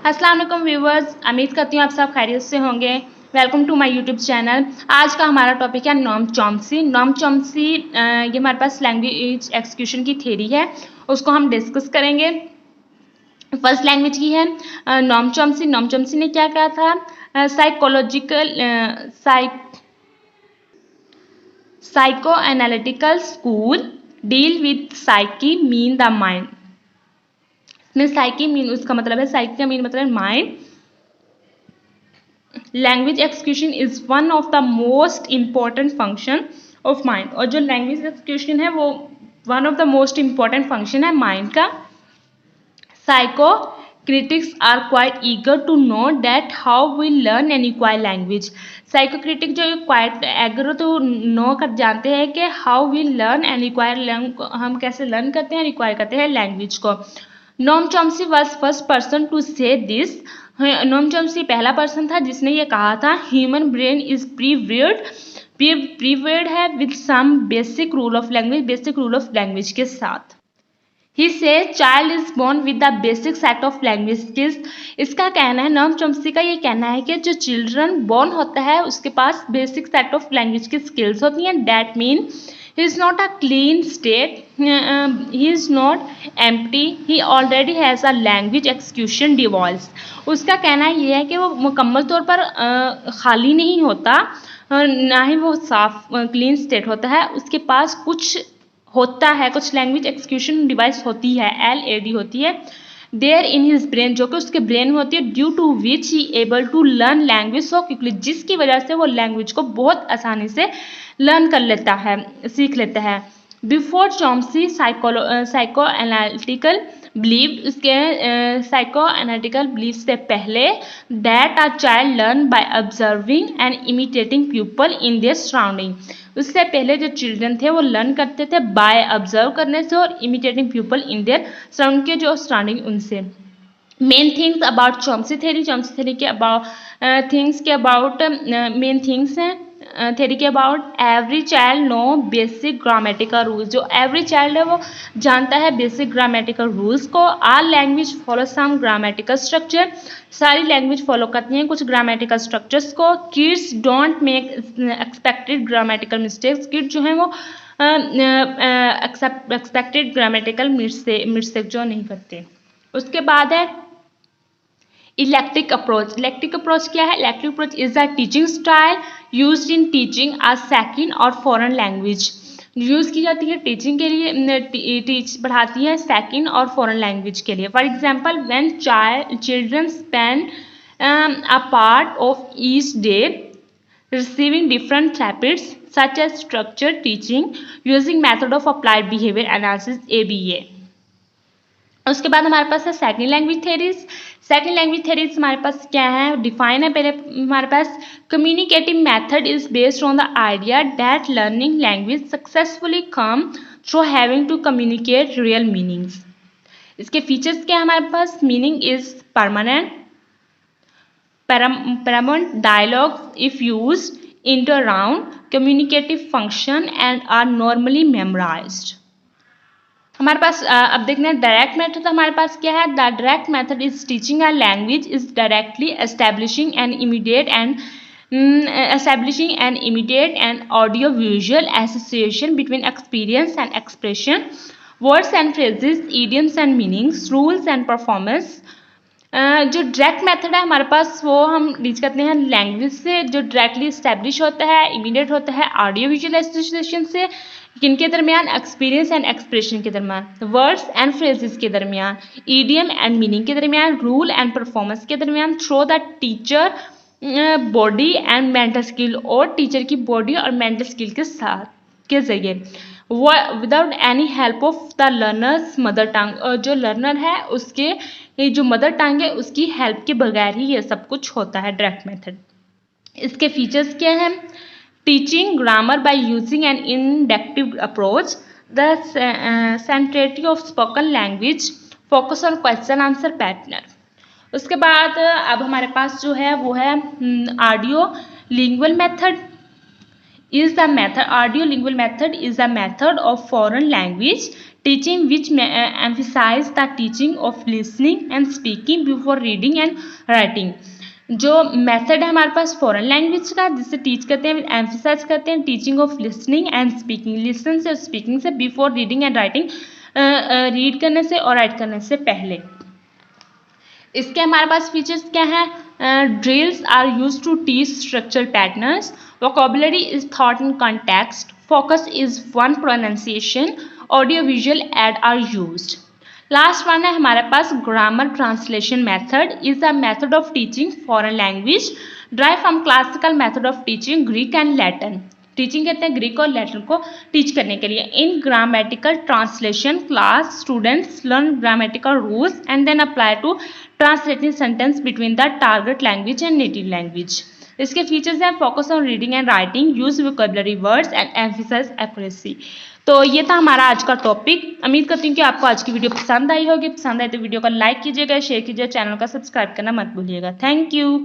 अस्सलाम वालेकुम व्यूवर्स, उम्मीद करती हूँ आप सब खैरियत से होंगे। Welcome to my YouTube channel. आज का हमारा टॉपिक है नॉम चॉम्स्की। नॉम चॉम्स्की ये हमारे पास लैंग्वेज एक्सक्यूशन की थ्योरी है, उसको हम डिस्कस करेंगे। फर्स्ट लैंग्वेज की है नॉम चॉम्स्की। नॉम चॉम्स्की ने क्या कहा था? Psycho analytical school deal with psyche mean the mind. Psyche mean उसका मतलब है, साइकी का मीन मतलब है mind. Language execution is one of the most important function of mind. और जो लैंग्वेज एक्सक्यूशन है वो one of the most important function है माइंड का। Psycho critics are quite eager to know that how we learn and acquire language. Psycho critic जो quite eager to know कर जानते हैं कि how we learn and require, हम कैसे learn करते हैं रिक्वायर करते हैं लैंग्वेज को। Noam Chomsky was first person to say this. Noam Chomsky पहला पर्सन था जिसने ये कहा था ह्यूमन ब्रेन इज प्रीवेयर्ड है with some basic rule of language, basic rule of language के साथ। He says child is born with the basic set of language skills. इसका कहना है, नोम चॉम्स्की का ये कहना है कि जो चिल्ड्रन बॉर्न होता है उसके पास बेसिक सेट ऑफ लैंग्वेज की स्किल्स होती हैं। That mean he is not a clean state, he is not empty, he already has a language execution device. उसका कहना ये है कि वो मुकम्मल तौर पर खाली नहीं होता, ना ही वो साफ क्लीन स्टेट होता है, उसके पास कुछ होता है, कुछ लैंग्वेज एक्सक्यूशन डिवाइस होती है, LAD होती है देयर इन हिज ब्रेन, जो कि उसके ब्रेन में होती है, due to which he able to learn language so quickly, जिसकी वजह से वो लैंग्वेज को बहुत आसानी से लर्न कर लेता है, सीख लेता है। Before Chomsky psycho analytical believe, उसके साइको एनालिटिकल बिलीव से पहले that a child learn by observing and imitating people in their surrounding. उससे पहले जो चिल्ड्रन थे वो लर्न करते थे बाय ऑब्जर्व करने से और imitating people in their surrounding के जो सराउंडिंग उनसे। Main things about Chomsky theory के अबाउट थिंग्स के अबाउट मेन थिंग्स हैं थ्योरी के about every child know basic grammatical rules. जो एवरी चाइल्ड है वो जानता है बेसिक ग्रामेटिकल रूल्स को। All language follow some grammatical structure, सारी लैंग्वेज फॉलो करती हैं कुछ ग्रामेटिकल स्ट्रक्चर्स को। Kids don't make expected grammatical mistakes, kid जो हैं वो एक्सपेक्टेड ग्रामेटिकल मिस्टेक जो नहीं करते। उसके बाद है इलेक्ट्रिक अप्रोच। इलेक्ट्रिक अप्रोच क्या है? Electric approach is a teaching style used in teaching a second और फॉरेन लैंग्वेज। यूज की जाती है टीचिंग के लिए, पढ़ाती है सेकंड और फॉरेन लैंग्वेज के लिए। For example when children spend a part of each day receiving different habits such as structured teaching using method of applied behavior analysis ABA। उसके बाद हमारे पास है second language theories. Second language theories हमारे पास क्या है? डिफाइन है पहले हमारे पास, communicative method is based on the idea that learning language successfully come through having to communicate real meanings. इसके फीचर्स क्या है हमारे पास? Meaning is permanent, paramount dialogues if used into round communicative function and are normally memorized। हमारे पास अब देखते हैं direct method. हमारे पास क्या है? The direct method is teaching a language is directly establishing an immediate and audio visual association between experience and expression, words and phrases, idioms and meanings, rules and performance. जो direct method है हमारे पास वो हम reach करते हैं language से, जो directly establish होता है, इमीडिएट होता है ऑडियो विजुअल एसोसिएशन से, किनके दरमियान? एक्सपीरियंस एंड एक्सप्रेशन के दरमियान, वर्ड्स एंड फ्रेजेस के दरमियान, ईडियम एंड मीनिंग के दरमियान, रूल एंड परफॉर्मेंस के दरमियान, through the teacher body and mental skill, और टीचर की बॉडी और मेंटल स्किल के साथ के जरिए, without any help of the learners mother tongue. और जो लर्नर है उसके जो मदर टंग है उसकी हेल्प के बगैर ही ये सब कुछ होता है डायरेक्ट मेथड। इसके फीचर्स क्या हैं? Teaching grammar by using an inductive approach, the centrality of spoken language, focus on question answer pattern. उसके बाद अब हमारे पास जो है वो है audio lingual method is the method, audio lingual method is a method of foreign language teaching which emphasise the teaching of listening and speaking before reading and writing. जो मेथड है हमारे पास फॉरेन लैंग्वेज का, जिससे teach करते हैं, emphasise करते हैं teaching of listening and speaking, listen से और स्पीकिंग से, before reading and writing, read करने से और राइट करने से पहले। इसके हमारे पास फीचर्स क्या है? Drills are use to teach structural patterns, vocabulary is thought in context, focus is one pronunciation, audio visual aid are used. Last one है हमारे पास grammar translation method is a method of teaching foreign language drive from classical method of teaching Greek and Latin. Teaching कहते हैं Greek और Latin को teach करने के लिए। In grammatical translation class students learn grammatical rules and then apply to translating sentence between the target language and native language. इसके features हैं focus on reading and writing, use vocabulary words and emphasise accuracy. तो ये था हमारा आज का topic. उम्मीद करती हूँ कि आपको आज की वीडियो पसंद आई होगी। पसंद आई तो वीडियो को लाइक कीजिएगा, शेयर कीजिएगा, चैनल का सब्सक्राइब करना मत भूलिएगा। Thank you.